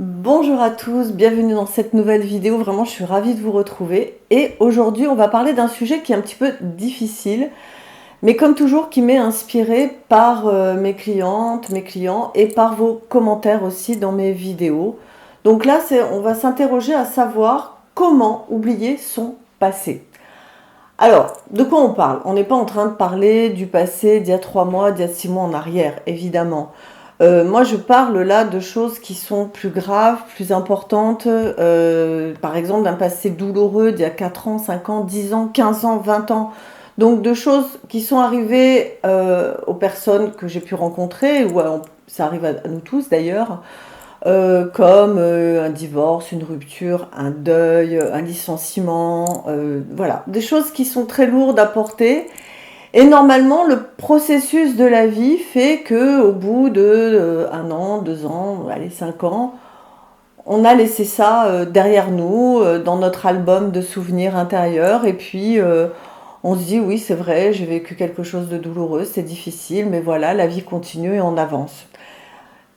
Bonjour à tous, bienvenue dans cette nouvelle vidéo. Vraiment, je suis ravie de vous retrouver. Et aujourd'hui, on va parler d'un sujet qui est un petit peu difficile, mais comme toujours, qui m'est inspiré par mes clientes, mes clients et par vos commentaires aussi dans mes vidéos. Donc là, on va s'interroger à savoir comment oublier son passé. Alors, de quoi on parle? On n'est pas en train de parler du passé d'il y a 3 mois, d'il y a 6 mois en arrière, évidemment. Moi, je parle là de choses qui sont plus graves, plus importantes. Par exemple, d'un passé douloureux d'il y a 4 ans, 5 ans, 10 ans, 15 ans, 20 ans. Donc, de choses qui sont arrivées aux personnes que j'ai pu rencontrer, ou ça arrive à nous tous d'ailleurs, comme un divorce, une rupture, un deuil, un licenciement, voilà, des choses qui sont très lourdes à porter. Et normalement, le processus de la vie fait que au bout de 1 an, 2 ans, allez 5 ans, on a laissé ça derrière nous, dans notre album de souvenirs intérieurs, et puis on se dit oui, c'est vrai, j'ai vécu quelque chose de douloureux, c'est difficile, mais voilà, la vie continue et on avance.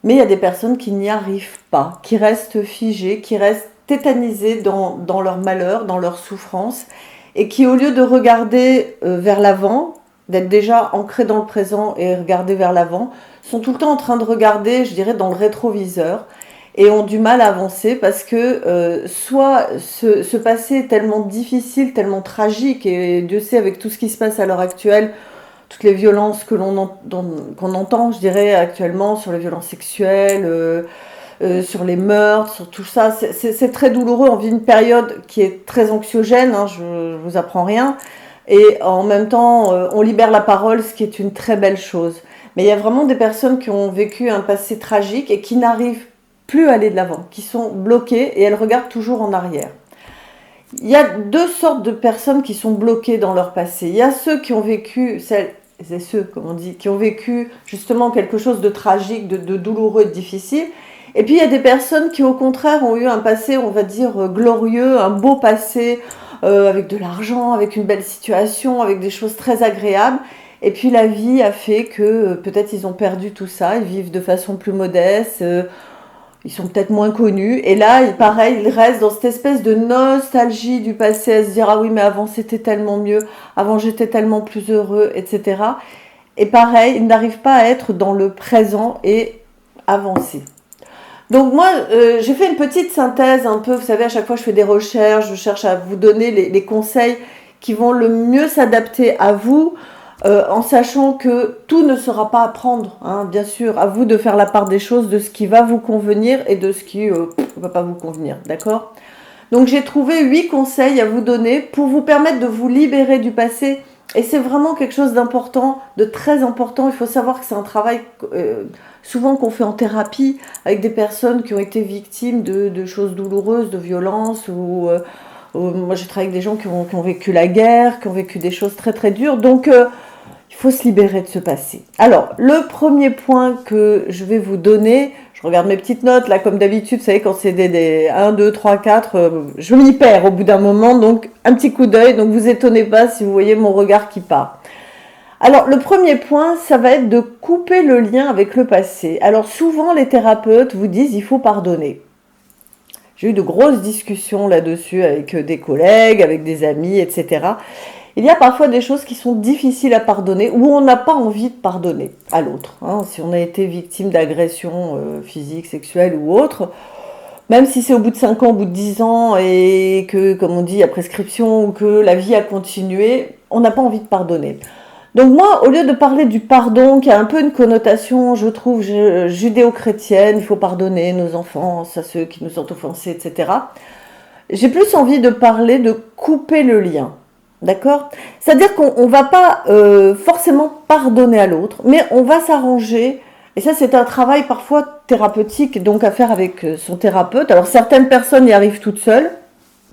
Mais il y a des personnes qui n'y arrivent pas, qui restent figées, qui restent tétanisées dans leur malheur, dans leur souffrance, et qui, au lieu de regarder vers l'avant, d'être déjà ancrées dans le présent et regarder vers l'avant, sont tout le temps en train de regarder, je dirais, dans le rétroviseur, et ont du mal à avancer parce que soit ce passé est tellement difficile, tellement tragique, et Dieu sait avec tout ce qui se passe à l'heure actuelle, toutes les violences qu'on entend, je dirais, actuellement, sur les violences sexuelles, sur les meurtres, sur tout ça. C'est très douloureux. On vit une période qui est très anxiogène, hein, je ne vous apprends rien. Et en même temps, on libère la parole, ce qui est une très belle chose. Mais il y a vraiment des personnes qui ont vécu un passé tragique et qui n'arrivent plus à aller de l'avant, qui sont bloquées et elles regardent toujours en arrière. Il y a deux sortes de personnes qui sont bloquées dans leur passé. Il y a ceux qui ont vécu, celles et ceux, comme on dit, qui ont vécu justement quelque chose de tragique, de douloureux, de difficile. Et puis il y a des personnes qui au contraire ont eu un passé, on va dire, glorieux, un beau passé, avec de l'argent, avec une belle situation, avec des choses très agréables. Et puis la vie a fait que peut-être ils ont perdu tout ça, ils vivent de façon plus modeste, ils sont peut-être moins connus. Et là, pareil, ils restent dans cette espèce de nostalgie du passé, à se dire ah oui, mais avant c'était tellement mieux, avant j'étais tellement plus heureux, etc. Et pareil, ils n'arrivent pas à être dans le présent et avancer. Donc moi, j'ai fait une petite synthèse un peu, vous savez, à chaque fois je fais des recherches, je cherche à vous donner les conseils qui vont le mieux s'adapter à vous, en sachant que tout ne sera pas à prendre, hein, bien sûr, à vous de faire la part des choses, de ce qui va vous convenir et de ce qui ne va pas vous convenir, d'accord? Donc j'ai trouvé 8 conseils à vous donner pour vous permettre de vous libérer du passé. Et c'est vraiment quelque chose d'important, de très important. Il faut savoir que c'est un travail souvent qu'on fait en thérapie avec des personnes qui ont été victimes de choses douloureuses, de violences. Moi j'ai travaillé avec des gens qui ont vécu la guerre, qui ont vécu des choses très très dures. Donc il faut se libérer de ce passé. Alors, le premier point que je vais vous donner, je regarde mes petites notes, là, comme d'habitude, vous savez, quand c'est des 1, 2, 3, 4, je m'y perds au bout d'un moment, donc un petit coup d'œil, donc vous étonnez pas si vous voyez mon regard qui part. Alors, le premier point, ça va être de couper le lien avec le passé. Alors, souvent, les thérapeutes vous disent, il faut pardonner. J'ai eu de grosses discussions là-dessus avec des collègues, avec des amis, etc. Il y a parfois des choses qui sont difficiles à pardonner, ou on n'a pas envie de pardonner à l'autre. Hein. Si on a été victime d'agression physique, sexuelle ou autre, même si c'est au bout de 5 ans, au bout de 10 ans, et que, comme on dit, il y a prescription, ou que la vie a continué, on n'a pas envie de pardonner. Donc moi, au lieu de parler du pardon, qui a un peu une connotation, je trouve, judéo-chrétienne, il faut pardonner nos enfants, à ceux qui nous ont offensés, etc., j'ai plus envie de parler de couper le lien. D'accord? C'est-à-dire qu'on ne va pas forcément pardonner à l'autre, mais on va s'arranger. Et ça, c'est un travail parfois thérapeutique, donc à faire avec son thérapeute. Alors, certaines personnes y arrivent toutes seules,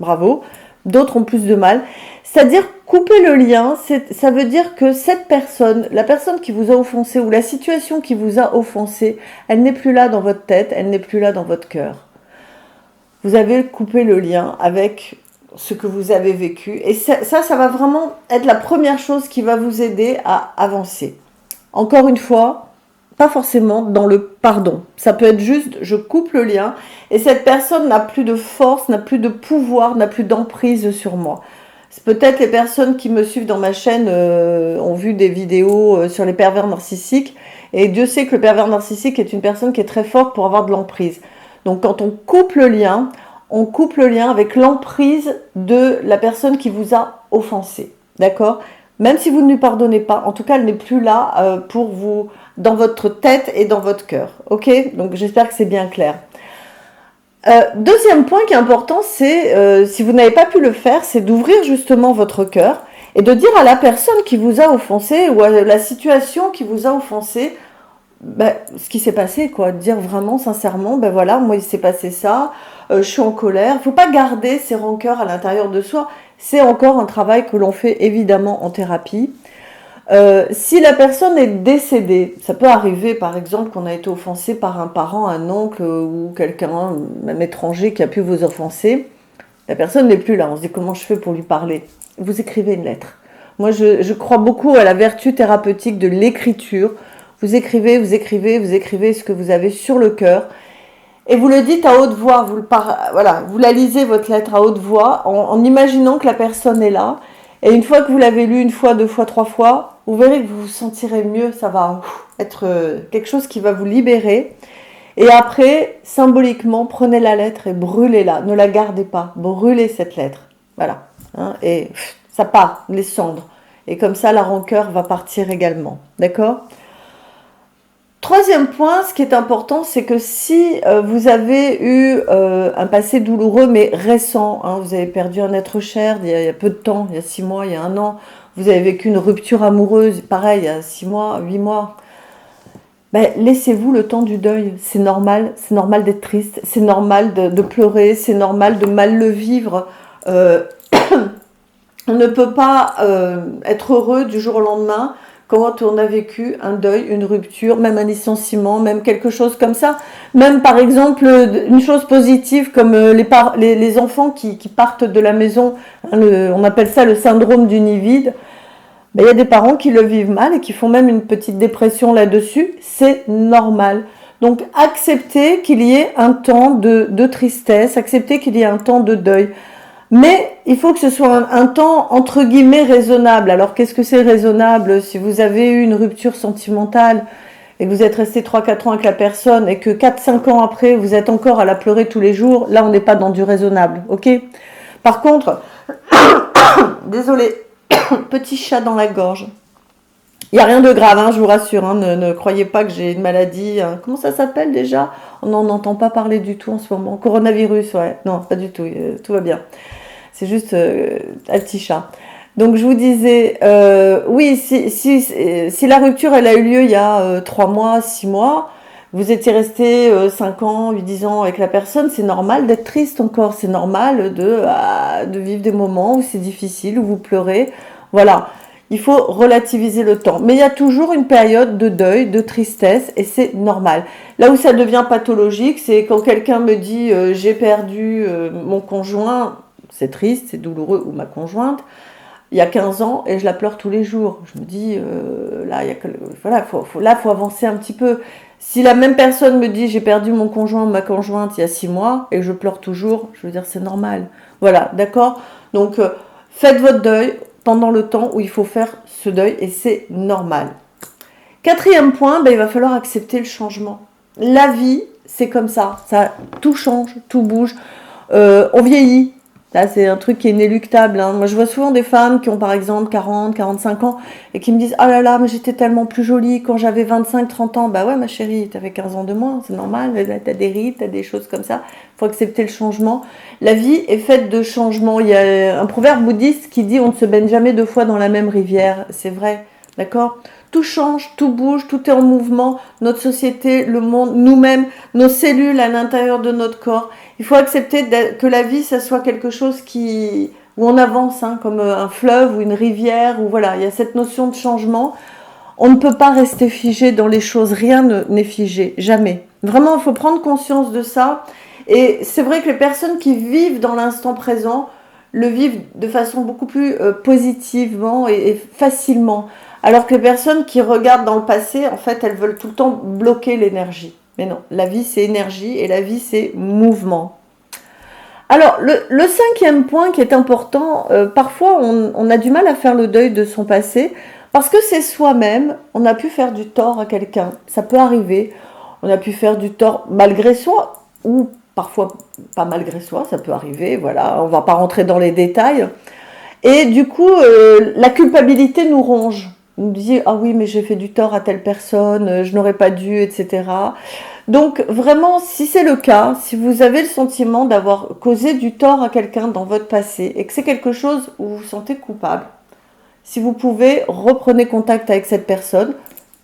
bravo. D'autres ont plus de mal. C'est-à-dire, couper le lien, ça veut dire que cette personne, la personne qui vous a offensé ou la situation qui vous a offensé, elle n'est plus là dans votre tête, elle n'est plus là dans votre cœur. Vous avez coupé le lien avec ce que vous avez vécu. Et ça va vraiment être la première chose qui va vous aider à avancer. Encore une fois, pas forcément dans le pardon. Ça peut être juste, je coupe le lien et cette personne n'a plus de force, n'a plus de pouvoir, n'a plus d'emprise sur moi. C'est peut-être les personnes qui me suivent dans ma chaîne ont vu des vidéos sur les pervers narcissiques. Et Dieu sait que le pervers narcissique est une personne qui est très forte pour avoir de l'emprise. Donc quand on coupe le lien avec l'emprise de la personne qui vous a offensé. D'accord? Même si vous ne lui pardonnez pas, en tout cas, elle n'est plus là pour vous, dans votre tête et dans votre cœur. Ok? Donc j'espère que c'est bien clair. Deuxième point qui est important, c'est, si vous n'avez pas pu le faire, c'est d'ouvrir justement votre cœur et de dire à la personne qui vous a offensé ou à la situation qui vous a offensé, ben, ce qui s'est passé, quoi. Dire vraiment, sincèrement, ben voilà, moi il s'est passé ça, je suis en colère. Il ne faut pas garder ces rancœurs à l'intérieur de soi. C'est encore un travail que l'on fait évidemment en thérapie. Si la personne est décédée, ça peut arriver par exemple qu'on a été offensé par un parent, un oncle ou quelqu'un, même étranger, qui a pu vous offenser. La personne n'est plus là, on se dit comment je fais pour lui parler? Vous écrivez une lettre. Moi je crois beaucoup à la vertu thérapeutique de l'écriture. Vous écrivez, vous écrivez, vous écrivez ce que vous avez sur le cœur et vous le dites à haute voix, voilà, vous la lisez votre lettre à haute voix en imaginant que la personne est là. Et une fois que vous l'avez lu, une fois, deux fois, trois fois, vous verrez que vous vous sentirez mieux, ça va être quelque chose qui va vous libérer. Et après, symboliquement, prenez la lettre et brûlez-la, ne la gardez pas, brûlez cette lettre. Voilà, hein, et ça part, les cendres. Et comme ça, la rancœur va partir également, d'accord ? Troisième point, ce qui est important, c'est que si vous avez eu un passé douloureux, mais récent, hein, vous avez perdu un être cher il y a peu de temps, il y a 6 mois, il y a 1 an, vous avez vécu une rupture amoureuse, pareil, il y a 6 mois, 8 mois, ben, laissez-vous le temps du deuil. C'est normal d'être triste, c'est normal de pleurer, c'est normal de mal le vivre. On ne peut pas être heureux du jour au lendemain quand on a vécu un deuil, une rupture, même un licenciement, même quelque chose comme ça. Même par exemple, une chose positive comme les enfants qui partent de la maison, hein, on appelle ça le syndrome du nid vide. Ben, il y a des parents qui le vivent mal et qui font même une petite dépression là-dessus. C'est normal. Donc acceptez qu'il y ait un temps de tristesse, acceptez qu'il y ait un temps de deuil. Mais il faut que ce soit un temps entre guillemets raisonnable. Alors qu'est-ce que c'est raisonnable? Si vous avez eu une rupture sentimentale et que vous êtes resté 3-4 ans avec la personne et que 4-5 ans après vous êtes encore à la pleurer tous les jours, là on n'est pas dans du raisonnable, ok? Par contre, désolé, petit chat dans la gorge. Il n'y a rien de grave, hein, je vous rassure, hein, ne croyez pas que j'ai une maladie. Hein. Comment ça s'appelle déjà? On n'en entend pas parler du tout en ce moment. Coronavirus, ouais. Non, pas du tout, tout va bien. C'est juste un petit chat. Donc je vous disais, oui, si la rupture elle a eu lieu il y a 3 mois, 6 mois, vous étiez resté 5 ans, 10 ans avec la personne, c'est normal d'être triste encore, c'est normal de vivre des moments où c'est difficile, où vous pleurez. Voilà, il faut relativiser le temps. Mais il y a toujours une période de deuil, de tristesse, et c'est normal. Là où ça devient pathologique, c'est quand quelqu'un me dit j'ai perdu mon conjoint, c'est triste, c'est douloureux, ou ma conjointe, il y a 15 ans, et je la pleure tous les jours. Je me dis, là, faut avancer un petit peu. Si la même personne me dit, j'ai perdu mon conjoint ou ma conjointe il y a 6 mois, et je pleure toujours, je veux dire, c'est normal. Voilà, d'accord? Donc, faites votre deuil pendant le temps où il faut faire ce deuil, et c'est normal. Quatrième point, ben, il va falloir accepter le changement. La vie, c'est comme ça, tout change, tout bouge. On vieillit. Là, c'est un truc qui est inéluctable. Hein. Moi, je vois souvent des femmes qui ont, par exemple, 40, 45 ans et qui me disent « Oh là là, mais j'étais tellement plus jolie quand j'avais 25, 30 ans. » Bah ouais, ma chérie, t'avais 15 ans de moins, c'est normal. T'as des rides, t'as des choses comme ça. Il faut accepter le changement. La vie est faite de changements. Il y a un proverbe bouddhiste qui dit « On ne se baigne jamais 2 fois dans la même rivière. » C'est vrai, d'accord ? Tout change, tout bouge, tout est en mouvement. Notre société, le monde, nous-mêmes, nos cellules à l'intérieur de notre corps. Il faut accepter que la vie, ça soit quelque chose où on avance, hein, comme un fleuve ou une rivière, où voilà, il y a cette notion de changement. On ne peut pas rester figé dans les choses, rien n'est figé, jamais. Vraiment, il faut prendre conscience de ça. Et c'est vrai que les personnes qui vivent dans l'instant présent le vivent de façon beaucoup plus positivement et facilement. Alors que les personnes qui regardent dans le passé, en fait, elles veulent tout le temps bloquer l'énergie. Mais non, la vie c'est énergie et la vie c'est mouvement. Alors, le cinquième point qui est important, parfois on a du mal à faire le deuil de son passé parce que c'est soi-même, on a pu faire du tort à quelqu'un, ça peut arriver, on a pu faire du tort malgré soi ou parfois pas malgré soi, ça peut arriver, voilà, on va pas rentrer dans les détails. Et du coup, la culpabilité nous ronge. On nous dit, ah oui, mais j'ai fait du tort à telle personne, je n'aurais pas dû, etc. Donc vraiment, si c'est le cas, si vous avez le sentiment d'avoir causé du tort à quelqu'un dans votre passé et que c'est quelque chose où vous vous sentez coupable, si vous pouvez, reprenez contact avec cette personne,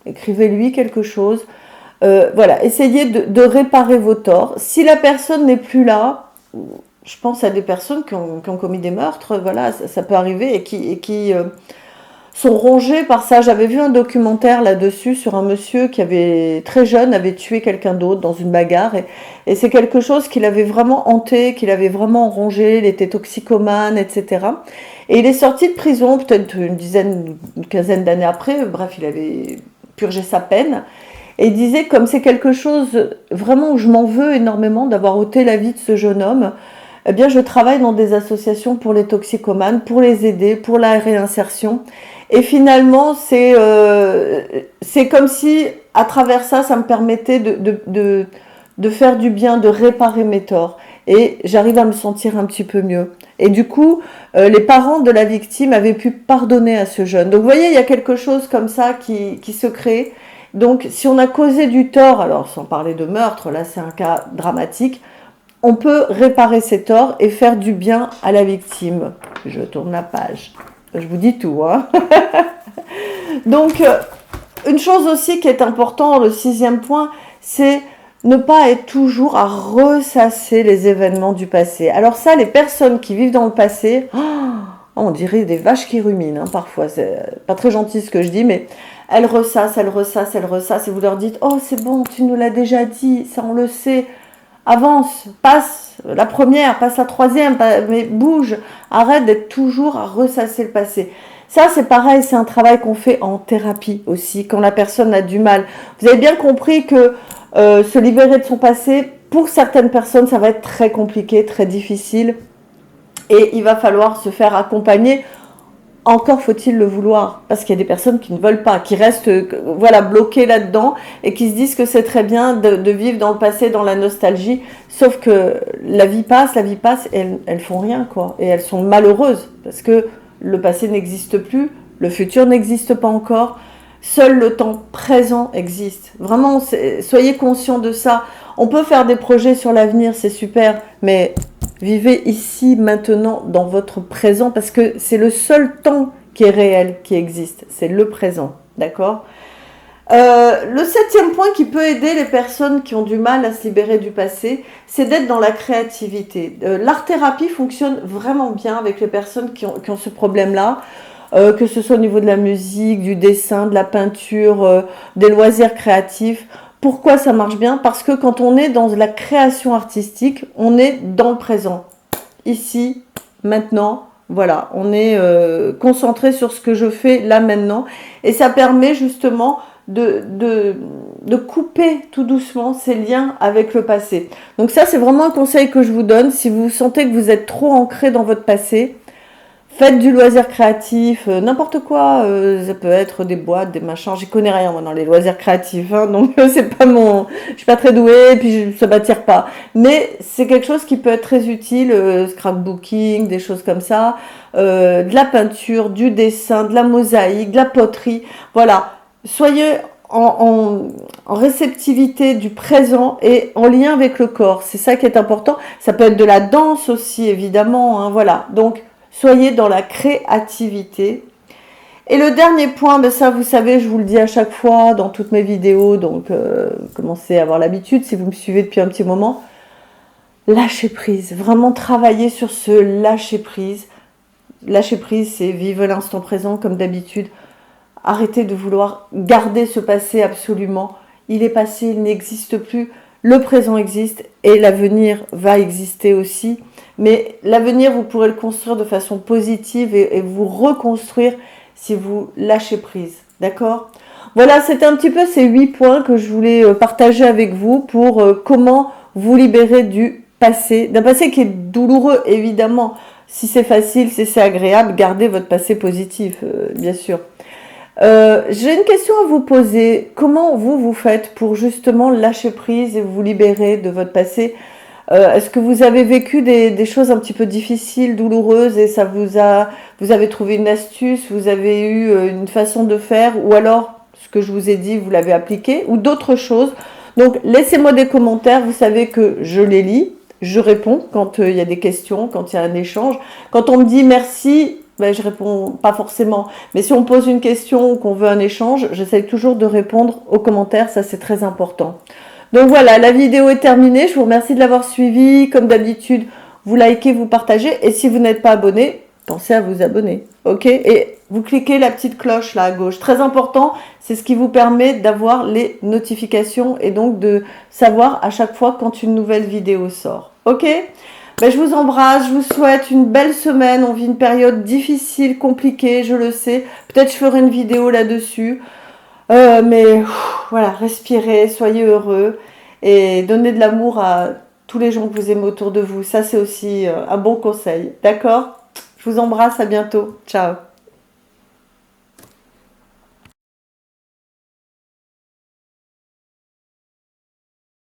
écrivez-lui quelque chose, voilà, essayez de réparer vos torts. Si la personne n'est plus là, je pense à des personnes qui ont commis des meurtres, voilà, ça peut arriver et qui sont rongés par ça. J'avais vu un documentaire là-dessus sur un monsieur qui avait, très jeune, avait tué quelqu'un d'autre dans une bagarre et c'est quelque chose qui l'avait vraiment hanté, qui l'avait vraiment rongé, il était toxicomane, etc. Et il est sorti de prison peut-être une quinzaine d'années après, bref, il avait purgé sa peine. Et il disait, comme c'est quelque chose vraiment où je m'en veux énormément d'avoir ôté la vie de ce jeune homme, eh bien je travaille dans des associations pour les toxicomanes, pour les aider, pour la réinsertion. Et finalement, c'est comme si, à travers ça, ça me permettait de faire du bien, de réparer mes torts. Et j'arrive à me sentir un petit peu mieux. Et du coup, les parents de la victime avaient pu pardonner à ce jeune. Donc vous voyez, il y a quelque chose comme ça qui se crée. Donc si on a causé du tort, alors sans parler de meurtre, là c'est un cas dramatique, on peut réparer ses torts et faire du bien à la victime. Je tourne la page. Je vous dis tout, hein. Donc, une chose aussi qui est importante, le sixième point, c'est ne pas être toujours à ressasser les événements du passé. Alors ça, les personnes qui vivent dans le passé, on dirait des vaches qui ruminent, hein, parfois. C'est pas très gentil ce que je dis, mais elles ressassent, elles ressassent, elles ressassent. Et vous leur dites, oh c'est bon, tu nous l'as déjà dit, ça on le sait. Avance, passe la première, passe la troisième, mais bouge, arrête d'être toujours à ressasser le passé. Ça, c'est pareil, c'est un travail qu'on fait en thérapie aussi, quand la personne a du mal. Vous avez bien compris que se libérer de son passé, pour certaines personnes, ça va être très compliqué, très difficile. Et il va falloir se faire accompagner. Encore faut-il le vouloir, parce qu'il y a des personnes qui ne veulent pas, qui restent voilà, bloquées là-dedans et qui se disent que c'est très bien de vivre dans le passé, dans la nostalgie, sauf que la vie passe et elles font rien, quoi. Et elles sont malheureuses, parce que le passé n'existe plus, le futur n'existe pas encore, seul le temps présent existe. Vraiment, soyez conscients de ça. On peut faire des projets sur l'avenir, c'est super, mais vivez ici, maintenant, dans votre présent, parce que c'est le seul temps qui est réel, qui existe. C'est le présent, d'accord ? Le septième point qui peut aider les personnes qui ont du mal à se libérer du passé, c'est d'être dans la créativité. L'art-thérapie fonctionne vraiment bien avec les personnes qui ont ce problème-là, que ce soit au niveau de la musique, du dessin, de la peinture, des loisirs créatifs. Pourquoi ça marche bien? Parce que quand on est dans la création artistique, on est dans le présent. Ici, maintenant, voilà, on est concentré sur ce que je fais là maintenant. Et ça permet justement de couper tout doucement ces liens avec le passé. Donc ça, c'est vraiment un conseil que je vous donne. Si vous sentez que vous êtes trop ancré dans votre passé, faites du loisir créatif, n'importe quoi, ça peut être des boîtes, des machins, j'y connais rien moi dans les loisirs créatifs, hein, donc c'est pas je suis pas très douée, et puis ça m'attire pas. Mais c'est quelque chose qui peut être très utile, scrapbooking, des choses comme ça, de la peinture, du dessin, de la mosaïque, de la poterie, voilà. Soyez en réceptivité du présent et en lien avec le corps, c'est ça qui est important. Ça peut être de la danse aussi, évidemment, hein, voilà. Donc, soyez dans la créativité. Et le dernier point, ben ça vous savez, je vous le dis à chaque fois dans toutes mes vidéos, donc commencez à avoir l'habitude si vous me suivez depuis un petit moment. Lâcher prise, vraiment travailler sur ce lâcher prise. Lâcher prise, c'est vivre l'instant présent comme d'habitude. Arrêtez de vouloir garder ce passé absolument. Il est passé, il n'existe plus. Le présent existe et l'avenir va exister aussi. Mais l'avenir, vous pourrez le construire de façon positive et vous reconstruire si vous lâchez prise. D'accord? Voilà, c'était un petit peu ces 8 points que je voulais partager avec vous pour comment vous libérer du passé. D'un passé qui est douloureux, évidemment. Si c'est facile, si c'est agréable, gardez votre passé positif, bien sûr. J'ai une question à vous poser. Comment vous faites pour justement lâcher prise et vous libérer de votre passé? Est-ce que vous avez vécu des choses un petit peu difficiles, douloureuses, et vous avez trouvé une astuce, vous avez eu une façon de faire, ou alors ce que je vous ai dit, vous l'avez appliqué, ou d'autres choses? Donc laissez-moi des commentaires, vous savez que je les lis, je réponds quand il y a des questions, quand il y a un échange. Quand on me dit merci, ben, je réponds pas forcément. Mais si on pose une question ou qu'on veut un échange, j'essaie toujours de répondre aux commentaires, ça c'est très important. Donc voilà, la vidéo est terminée. Je vous remercie de l'avoir suivie. Comme d'habitude, vous likez, vous partagez. Et si vous n'êtes pas abonné, pensez à vous abonner. Ok? Et vous cliquez la petite cloche là à gauche. Très important, c'est ce qui vous permet d'avoir les notifications et donc de savoir à chaque fois quand une nouvelle vidéo sort. Ok? Ben, je vous embrasse, je vous souhaite une belle semaine. On vit une période difficile, compliquée, je le sais. Peut-être je ferai une vidéo là-dessus. Mais voilà, respirez, soyez heureux et donnez de l'amour à tous les gens que vous aimez autour de vous. Ça, c'est aussi un bon conseil. D'accord? Je vous embrasse, à bientôt. Ciao.